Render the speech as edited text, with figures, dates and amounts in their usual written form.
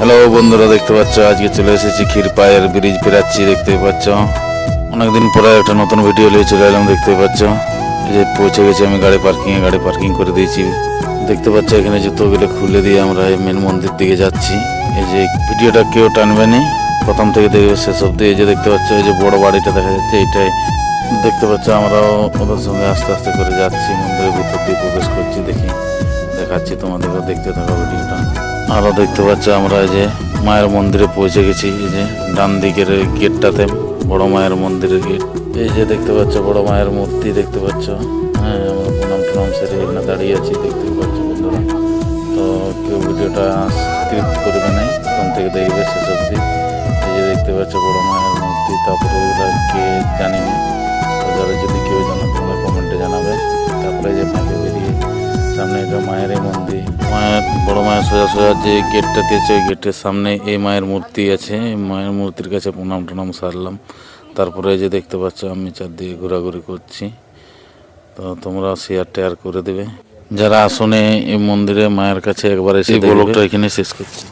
Hello বন্ধুরা, দেখতে পাচ্ছ আজকে চলে এসেছি ক্ষীরপায়ের ব্রিজ পেরাচ্ছি। দেখতে পাচ্ছ অনেকদিন পরে একটা নতুন ভিডিও নিয়ে চলে এলাম। দেখতে পাচ্ছ এই যে পৌঁছে গেছি আমি গাড়ি পার্কিং করে দিয়েছি। দেখতে পাচ্ছ এখানে জুতোগুলো খুলে দিয়ে আমরা মেন মন্দির দিকে যাচ্ছি। এই যে ভিডিওটা কেউ টানবে না, প্রথম থেকে দেখবে শেষ অব্দি। এই যে দেখতে পাচ্ছ এই যে বড় বাড়িটা দেখা যাচ্ছে, এইটাই দেখতে পাচ্ছ। আমরাও ওদের সঙ্গে আস্তে আস্তে করে যাচ্ছি, মন্দিরের ভিতর দিয়ে প্রবেশ করছি। দেখাচ্ছি তোমাদেরকে, দেখতে থাকো ভিডিওটা। আরও দেখতে পাচ্ছ আমরা এই যে মায়ের মন্দিরে পৌঁছে গেছি। এই যে ডান দিকের গেটটাতে বড় মায়ের মন্দিরের গেট। এই যে দেখতে পাচ্ছ বড় মায়ের মূর্তি দেখতে পাচ্ছ। হ্যাঁ, আমরা প্রণাম সেরে এখানে দাঁড়িয়ে আছি, দেখতে পাচ্ছ বন্ধুরা। তো কেউ ভিডিওটা স্ক্রিপ্ট করবে না, প্রথম থেকে দেখবে শেষ অবধি। এই যে দেখতে পাচ্ছ বড় মায়ের মূর্তি। তারপরে ওগুলো কে জানিনি, যারা যদি কেউ জানো তোমরা কমেন্টে জানাবে। তারপরে যে ফাঁকে বেরিয়ে সামনে এটা মায়ের মন্দির। বড় মায়ের সোজা যে গেটটা দিয়েছে ওই গেটের সামনে এই মায়ের মূর্তি আছে। মায়ের মূর্তির কাছে প্রণাম সারলাম। তারপরে যে দেখতে পাচ্ছ আমি চারদিকে ঘোরাঘুরি করছি। তো তোমরা শেয়ার করে দেবে। যারা আসনে এই মন্দিরে মায়ের কাছে একবার এসে ব্লগটা এখানে শেষ করছি।